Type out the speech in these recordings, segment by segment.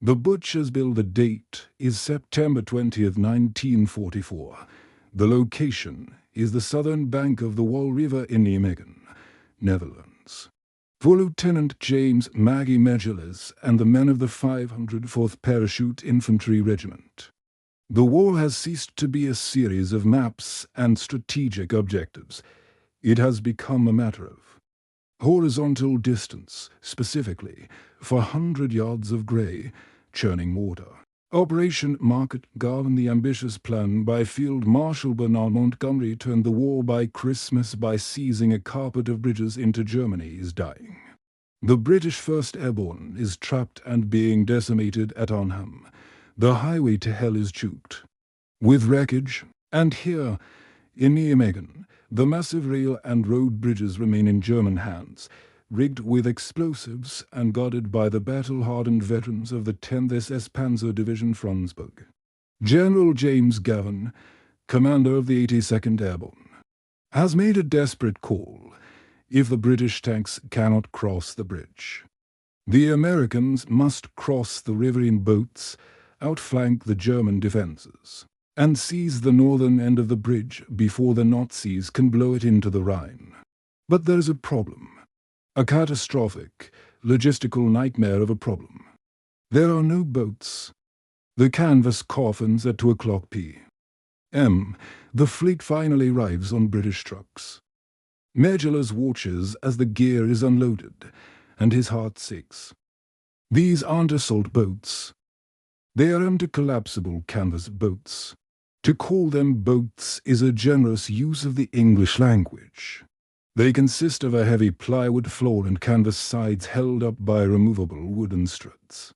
The butcher's bill. The date is September 20th, 1944. The location is the southern bank of the Wal River in Nijmegen, Netherlands. For Lieutenant James Maggie Megellis and the men of the 504th Parachute Infantry Regiment. The war has ceased to be a series of maps and strategic objectives. It has become a matter of horizontal distance, specifically 400 yards of grey, churning water. Operation Market Garden. The ambitious plan by Field Marshal Bernard Montgomery turned the war by Christmas by seizing a carpet of bridges into Germany is dying. The British 1st Airborne is trapped and being decimated at Arnhem. The highway to hell is choked with wreckage, and here, in Nijmegen, the massive rail and road bridges remain in German hands, rigged with explosives and guarded by the battle-hardened veterans of the 10th SS Panzer Division Fronsburg. General James Gavin, commander of the 82nd Airborne, has made a desperate call if the British tanks cannot cross the bridge. The Americans must cross the river in boats, outflank the German defenses, and seize the northern end of the bridge before the Nazis can blow it into the Rhine. But there's a problem. A catastrophic, logistical nightmare of a problem. There are no boats. The canvas coffins at 2 o'clock p.m. The fleet finally arrives on British trucks. Megellis watches as the gear is unloaded, and his heart sinks. These aren't assault boats. They are empty collapsible canvas boats. To call them boats is a generous use of the English language. They consist of a heavy plywood floor and canvas sides held up by removable wooden struts.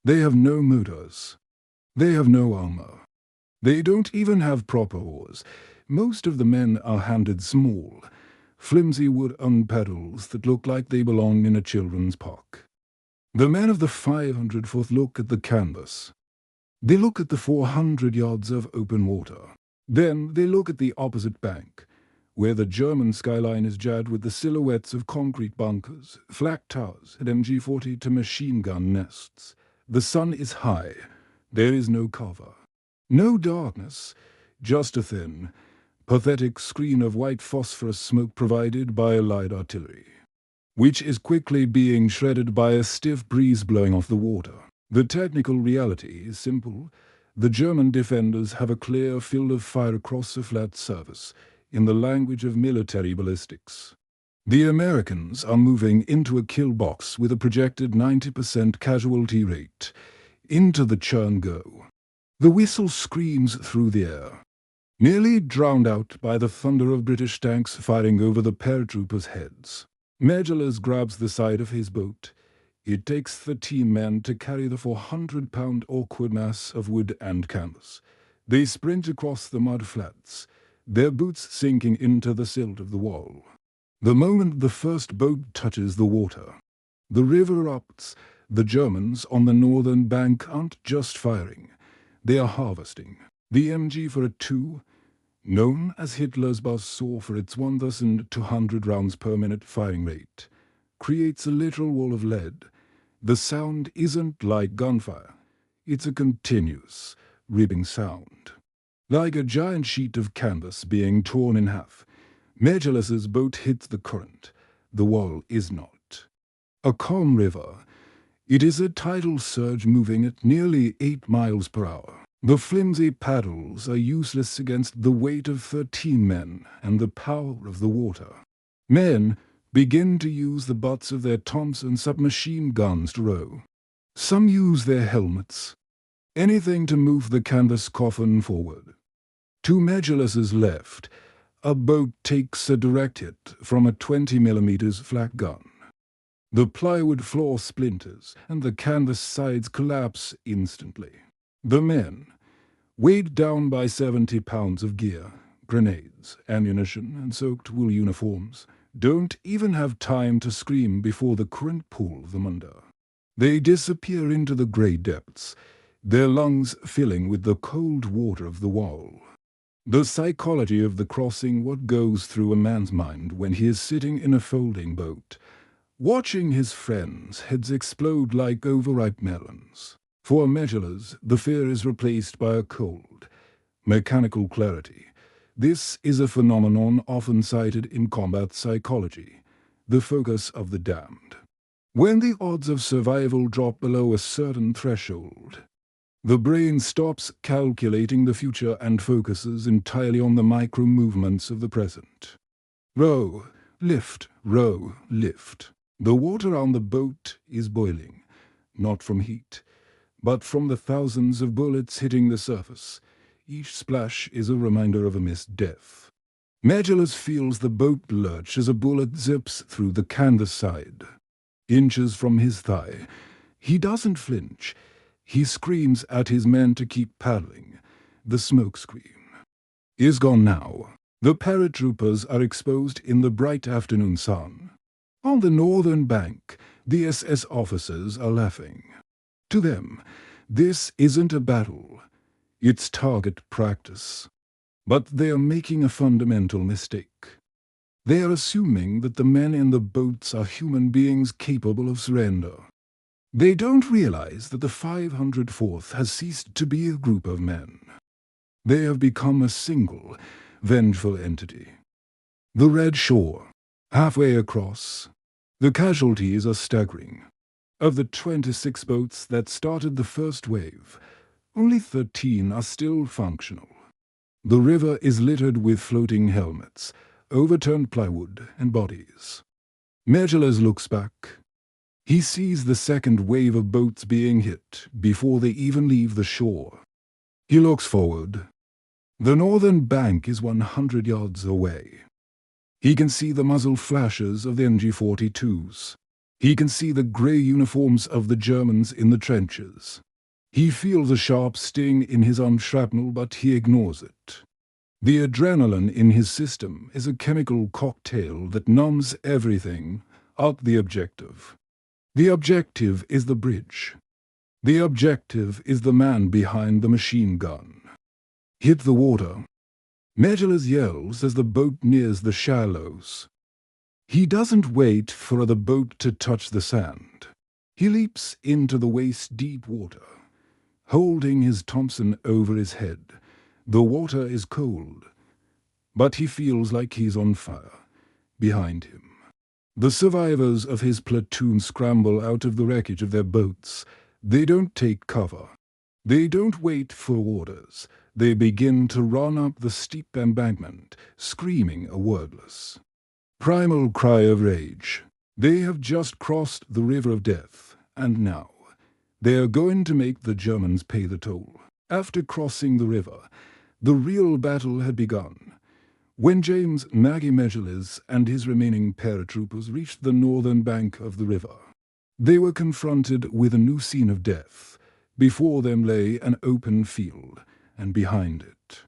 They have no motors. They have no armor. They don't even have proper oars. Most of the men are handed small, flimsy wooden paddles that look like they belong in a children's park. The men of the 504th look at the canvas. They look at the 400 yards of open water. Then they look at the opposite bank, where the German skyline is jagged with the silhouettes of concrete bunkers, flak towers, and MG-40 machine gun nests. The sun is high. There is no cover. No darkness, just a thin, pathetic screen of white phosphorus smoke provided by light artillery, which is quickly being shredded by a stiff breeze blowing off the water. The technical reality is simple. The German defenders have a clear field of fire across a flat surface, in the language of military ballistics. The Americans are moving into a kill box with a projected 90% casualty rate. Into the churn go. The whistle screams through the air, nearly drowned out by the thunder of British tanks firing over the paratroopers' heads. Megellis grabs the side of his boat. It takes 13 men to carry the 400-pound awkward mass of wood and canvas. They sprint across the mud flats, their boots sinking into the silt of the wall. The moment the first boat touches the water, the river erupts. The Germans on the northern bank aren't just firing, they are harvesting. The MG-42, known as Hitler's buzzsaw for its 1,200 rounds per minute firing rate, creates a literal wall of lead. The sound isn't like gunfire. It's a continuous, ripping sound. Like a giant sheet of canvas being torn in half. Megellis's boat hits the current. The wall is not. A calm river. It is a tidal surge moving at nearly 8 miles per hour. The flimsy paddles are useless against the weight of 13 men and the power of the water. Men begin to use the butts of their Thompson submachine guns to row. Some use their helmets. Anything to move the canvas coffin forward. To Megellis's left, a boat takes a direct hit from a 20mm flak gun. The plywood floor splinters, and the canvas sides collapse instantly. The men, weighed down by 70 pounds of gear, grenades, ammunition, and soaked wool uniforms, don't even have time to scream before the current pulls them under. They disappear into the grey depths, their lungs filling with the cold water of the wall. The psychology of the crossing, what goes through a man's mind when he is sitting in a folding boat, watching his friends' heads explode like overripe melons. For measureless, the fear is replaced by a cold, mechanical clarity. This is a phenomenon often cited in combat psychology, the focus of the damned. When the odds of survival drop below a certain threshold, the brain stops calculating the future and focuses entirely on the micro-movements of the present. Row, lift, row, lift. The water on the boat is boiling, not from heat, but from the thousands of bullets hitting the surface. Each splash is a reminder of a missed death. Measureless feels the boat lurch as a bullet zips through the canvas side. Inches from his thigh, he doesn't flinch. He screams at his men to keep paddling. The smoke screen is gone now. The paratroopers are exposed in the bright afternoon sun. On the northern bank, the SS officers are laughing. To them, this isn't a battle. It's target practice. But they are making a fundamental mistake. They are assuming that the men in the boats are human beings capable of surrender. They don't realize that the 504th has ceased to be a group of men. They have become a single, vengeful entity. The red shore, halfway across. The casualties are staggering. Of the 26 boats that started the first wave, only 13 are still functional. The river is littered with floating helmets, overturned plywood, and bodies. Measureless looks back. He sees the second wave of boats being hit before they even leave the shore. He looks forward. The northern bank is 100 yards away. He can see the muzzle flashes of the MG-42s. He can see the grey uniforms of the Germans in the trenches. He feels a sharp sting in his arm shrapnel, but he ignores it. The adrenaline in his system is a chemical cocktail that numbs everything but the objective. The objective is the bridge. The objective is the man behind the machine gun. Hit the water. Measureless yells as the boat nears the shallows. He doesn't wait for the boat to touch the sand. He leaps into the waist-deep water, holding his Thompson over his head. The water is cold, but he feels like he's on fire. Behind him, the survivors of his platoon scramble out of the wreckage of their boats. They don't take cover. They don't wait for orders. They begin to run up the steep embankment, screaming a wordless, primal cry of rage. They have just crossed the river of death, and now they are going to make the Germans pay the toll. After crossing the river, the real battle had begun. When James Maggie Measureless and his remaining paratroopers reached the northern bank of the river, they were confronted with a new scene of death. Before them lay an open field, and behind it,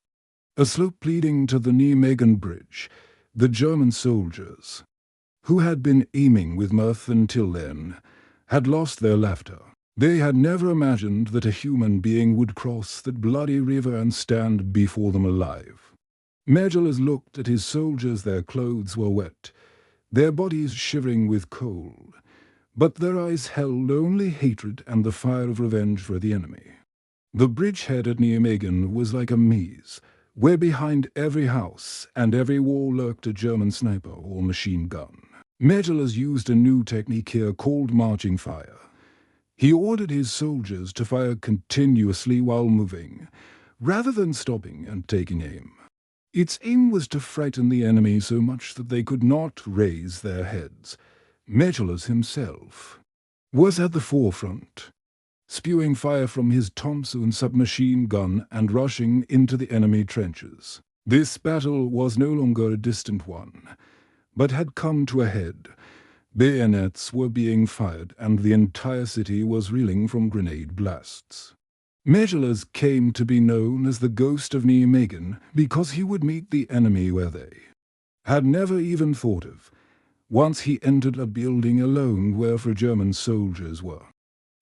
a slope leading to the Nijmegen Bridge. The German soldiers, who had been aiming with mirth until then, had lost their laughter. They had never imagined that a human being would cross that bloody river and stand before them alive. Measureless looked at his soldiers. Their clothes were wet, their bodies shivering with cold, but their eyes held only hatred and the fire of revenge for the enemy. The bridgehead at Nijmegen was like a maze, where behind every house and every wall lurked a German sniper or machine gun. Measureless used a new technique here called marching fire. He ordered his soldiers to fire continuously while moving, rather than stopping and taking aim. Its aim was to frighten the enemy so much that they could not raise their heads. Measureless himself was at the forefront, spewing fire from his Thompson submachine gun and rushing into the enemy trenches. This battle was no longer a distant one, but had come to a head. Bayonets were being fired, and the entire city was reeling from grenade blasts. Measureless came to be known as the Ghost of Nijmegen because he would meet the enemy where they had never even thought of. Once he entered a building alone where German soldiers were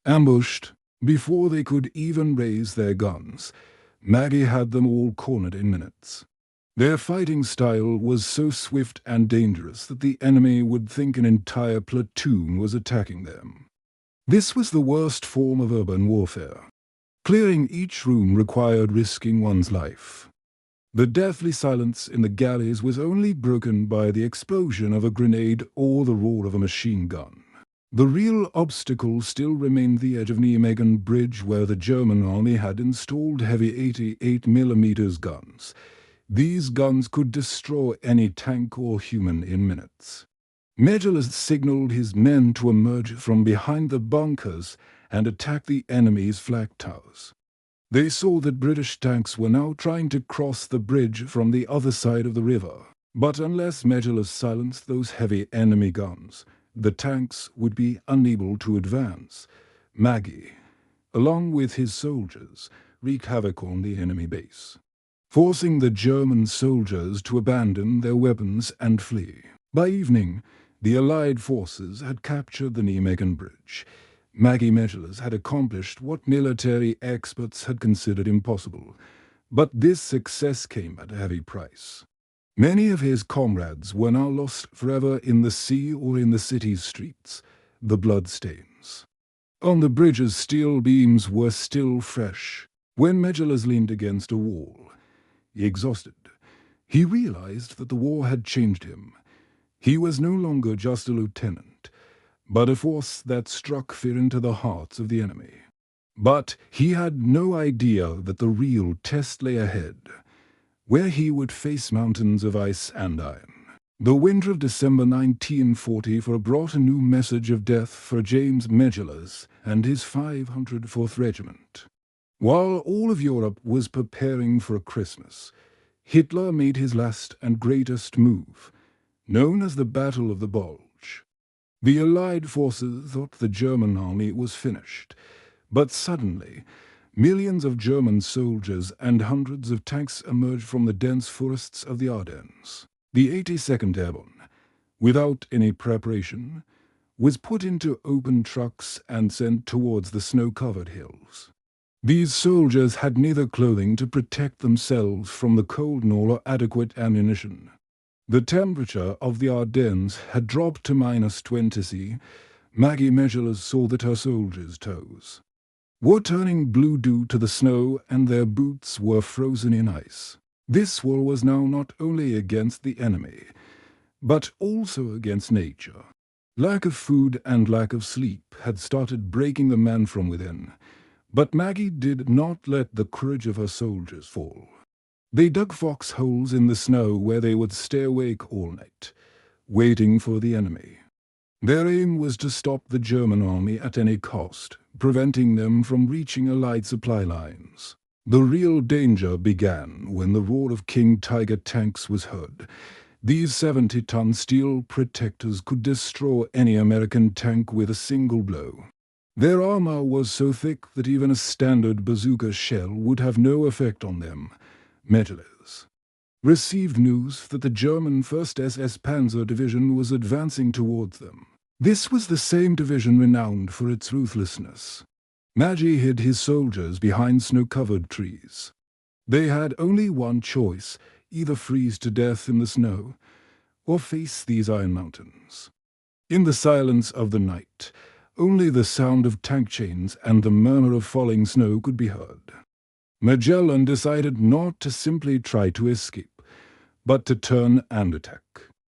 ambushed. Before they could even raise their guns, Maggie had them all cornered in minutes. Their fighting style was so swift and dangerous that the enemy would think an entire platoon was attacking them. This was the worst form of urban warfare. Clearing each room required risking one's life. The deathly silence in the galleys was only broken by the explosion of a grenade or the roar of a machine gun. The real obstacle still remained the edge of Nijmegen Bridge, where the German army had installed heavy 88mm guns. These guns could destroy any tank or human in minutes. Megillus signaled his men to emerge from behind the bunkers and attack the enemy's flag towers. They saw that British tanks were now trying to cross the bridge from the other side of the river. But unless Megillus silenced those heavy enemy guns, the tanks would be unable to advance. Maggie, along with his soldiers, wreaked havoc on the enemy base, forcing the German soldiers to abandon their weapons and flee. By evening, the Allied forces had captured the Nijmegen Bridge. Maggie Megillus had accomplished what military experts had considered impossible, but this success came at a heavy price. Many of his comrades were now lost forever in the sea or in the city's streets, the bloodstains. On the bridge's steel beams were still fresh. When Megillus leaned against a wall, exhausted, he realized that the war had changed him. He was no longer just a lieutenant, but a force that struck fear into the hearts of the enemy. But he had no idea that the real test lay ahead, where he would face mountains of ice and iron. The winter of December 1944 brought a new message of death for James Megillus and his 504th Regiment. While all of Europe was preparing for Christmas, Hitler made his last and greatest move, known as the Battle of the Bulge. The Allied forces thought the German army was finished, but suddenly, millions of German soldiers and hundreds of tanks emerged from the dense forests of the Ardennes. The 82nd Airborne, without any preparation, was put into open trucks and sent towards the snow-covered hills. These soldiers had neither clothing to protect themselves from the cold nor adequate ammunition. The temperature of the Ardennes had dropped to -20 C. Maggie Megillus saw that her soldiers' toes were turning blue due to the snow and their boots were frozen in ice. This war was now not only against the enemy, but also against nature. Lack of food and lack of sleep had started breaking the man from within, but Maggie did not let the courage of her soldiers fall. They dug foxholes in the snow where they would stay awake all night, waiting for the enemy. Their aim was to stop the German army at any cost, preventing them from reaching Allied supply lines. The real danger began when the roar of King Tiger tanks was heard. These 70-ton steel protectors could destroy any American tank with a single blow. Their armor was so thick that even a standard bazooka shell would have no effect on them. Megillus received news that the German 1st SS Panzer Division was advancing towards them. This was the same division renowned for its ruthlessness. Maggie hid his soldiers behind snow-covered trees. They had only one choice, either freeze to death in the snow, or face these iron mountains. In the silence of the night, only the sound of tank chains and the murmur of falling snow could be heard. Magellan decided not to simply try to escape, but to turn and attack.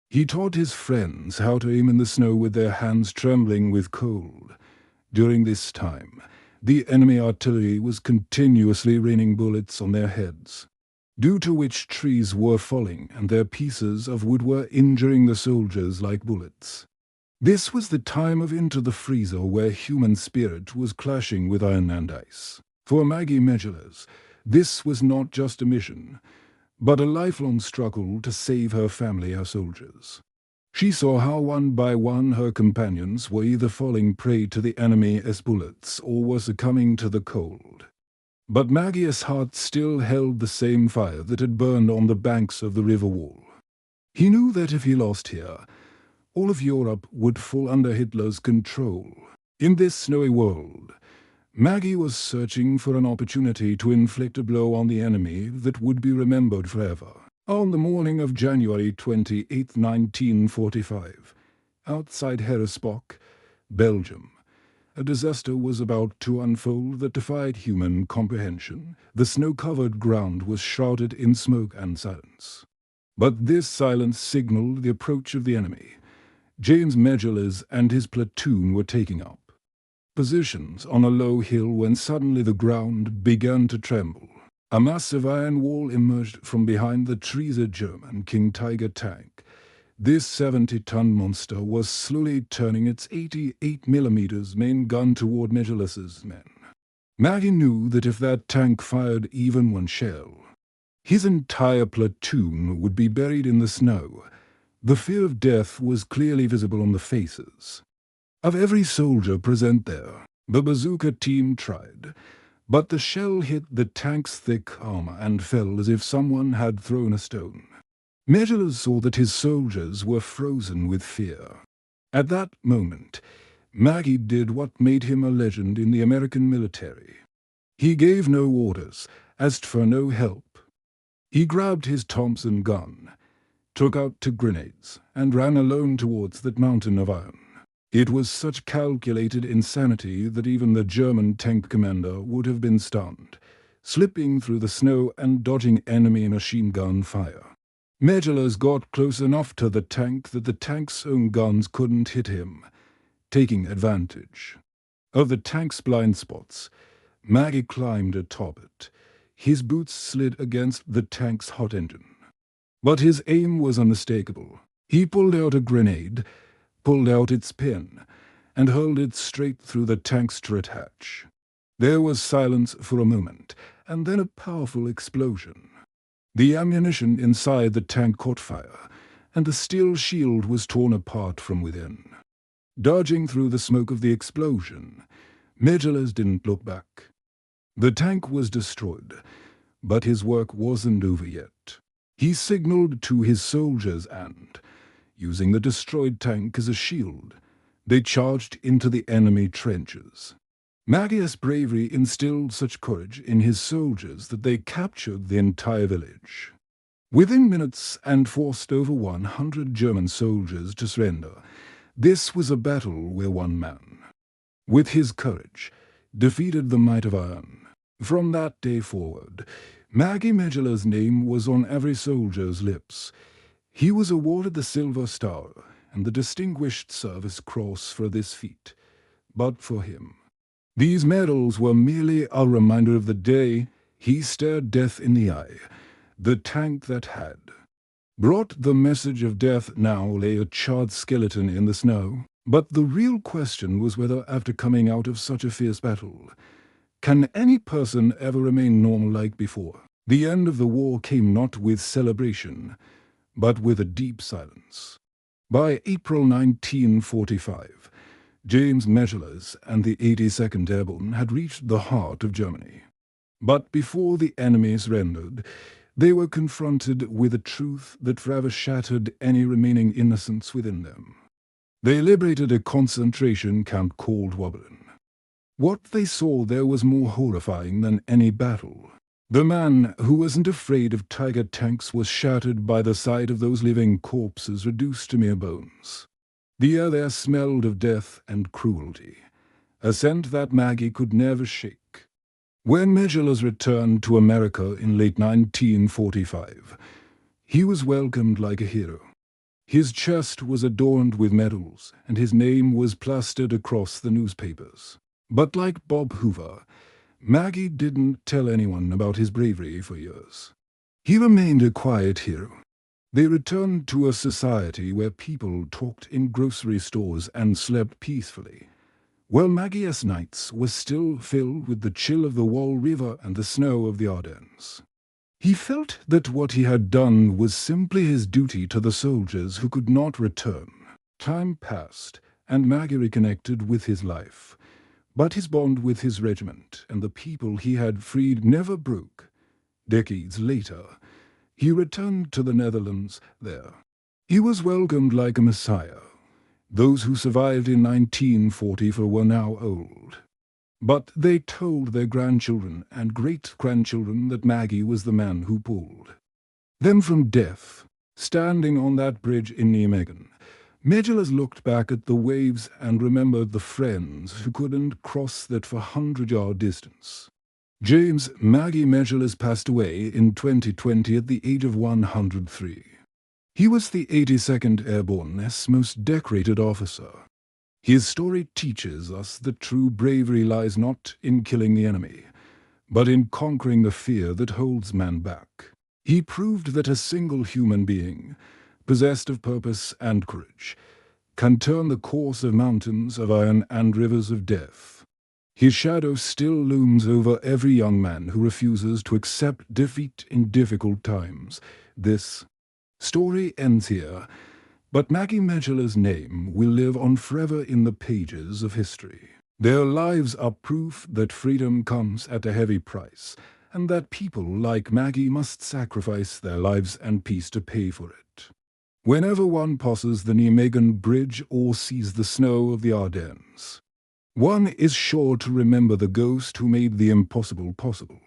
He taught his friends how to aim in the snow with their hands trembling with cold. During this time, the enemy artillery was continuously raining bullets on their heads, due to which trees were falling and their pieces of wood were injuring the soldiers like bullets. This was the time of Into the Freezer, where human spirit was clashing with iron and ice. For Maggie Megillus, this was not just a mission, but a lifelong struggle to save her family, her soldiers. She saw how one by one her companions were either falling prey to the enemy's bullets or were succumbing to the cold. But Maggie's heart still held the same fire that had burned on the banks of the river wall. He knew that if he lost here, all of Europe would fall under Hitler's control. In this snowy world, Maggie was searching for an opportunity to inflict a blow on the enemy that would be remembered forever. On the morning of January 28, 1945, outside Harrisbach, Belgium, A disaster was about to unfold that defied human comprehension. The snow-covered ground was shrouded in smoke and silence. But this silence signaled the approach of the enemy. James Medjolas and his platoon were taking up positions on a low hill when suddenly the ground began to tremble. A massive iron wall emerged from behind the trees. A German King Tiger tank. This 70-ton monster was slowly turning its 88mm main gun toward Medjolas's men. Maggie knew that if that tank fired even one shell, his entire platoon would be buried in the snow. The fear of death was clearly visible on the faces of every soldier present there. The bazooka team tried, but the shell hit the tank's thick armor and fell as if someone had thrown a stone. Medjolas saw that his soldiers were frozen with fear. At that moment, Maggie did what made him a legend in the American military. He gave no orders, asked for no help. He grabbed his Thompson gun, took out 2 grenades, and ran alone towards that mountain of iron. It was such calculated insanity that even the German tank commander would have been stunned, slipping through the snow and dodging enemy machine gun fire. Medjolas got close enough to the tank that the tank's own guns couldn't hit him. Taking advantage of the tank's blind spots, Maggie climbed atop it. His boots slid against the tank's hot engine. But his aim was unmistakable. He pulled out a grenade, pulled out its pin, and hurled it straight through the tank's turret hatch. There was silence for a moment, and then a powerful explosion. The ammunition inside the tank caught fire, and the steel shield was torn apart from within. Dodging through the smoke of the explosion, Medjolas didn't look back. The tank was destroyed, but his work wasn't over yet. He signaled to his soldiers and, using the destroyed tank as a shield, they charged into the enemy trenches. Maggie's bravery instilled such courage in his soldiers that they captured the entire village. Within minutes and forced over 100 German soldiers to surrender. This was a battle where one man, with his courage, defeated the might of iron. From that day forward, Maggie Medjolas's name was on every soldier's lips. He was awarded the Silver Star and the Distinguished Service Cross for this feat. But for him, these medals were merely a reminder of the day he stared death in the eye. The tank that had brought the message of death now lay a charred skeleton in the snow. But the real question was whether, after coming out of such a fierce battle, can any person ever remain normal like before? The end of the war came not with celebration, but with a deep silence. By April 1945, James Medjolas and the 82nd Airborne had reached the heart of Germany. But before the enemy surrendered, they were confronted with a truth that forever shattered any remaining innocence within them. They liberated a concentration camp called Woblin. What they saw there was more horrifying than any battle. The man who wasn't afraid of Tiger tanks was shattered by the sight of those living corpses reduced to mere bones. The air there smelled of death and cruelty, a scent that Maggie could never shake. When Medjolas returned to America in late 1945, he was welcomed like a hero. His chest was adorned with medals, and his name was plastered across the newspapers. But like Bob Hoover, Maggie didn't tell anyone about his bravery for years. He remained a quiet hero. They returned to a society where people talked in grocery stores and slept peacefully, while Maggie's nights were still filled with the chill of the Wall River and the snow of the Ardennes. He felt that what he had done was simply his duty to the soldiers who could not return. Time passed, and Maggie reconnected with his life. But his bond with his regiment and the people he had freed never broke. Decades later, he returned to the Netherlands there. He was welcomed like a messiah. Those who survived in 1944 were now old. But they told their grandchildren and great-grandchildren that Maggie was the man who pulled them from death. Standing on that bridge in Nijmegen, Megillus looked back at the waves and remembered the friends who couldn't cross that 400-yard distance. James Maggie Megillus passed away in 2020 at the age of 103. He was the 82nd Airborne's most decorated officer. His story teaches us that true bravery lies not in killing the enemy, but in conquering the fear that holds man back. He proved that a single human being, possessed of purpose and courage, can turn the course of mountains of iron and rivers of death. His shadow still looms over every young man who refuses to accept defeat in difficult times. This story ends here, but Maggie Megillus' name will live on forever in the pages of history. Their lives are proof that freedom comes at a heavy price, and that people like Maggie must sacrifice their lives and peace to pay for it. Whenever one passes the Nijmegen Bridge or sees the snow of the Ardennes, one is sure to remember the ghost who made the impossible possible.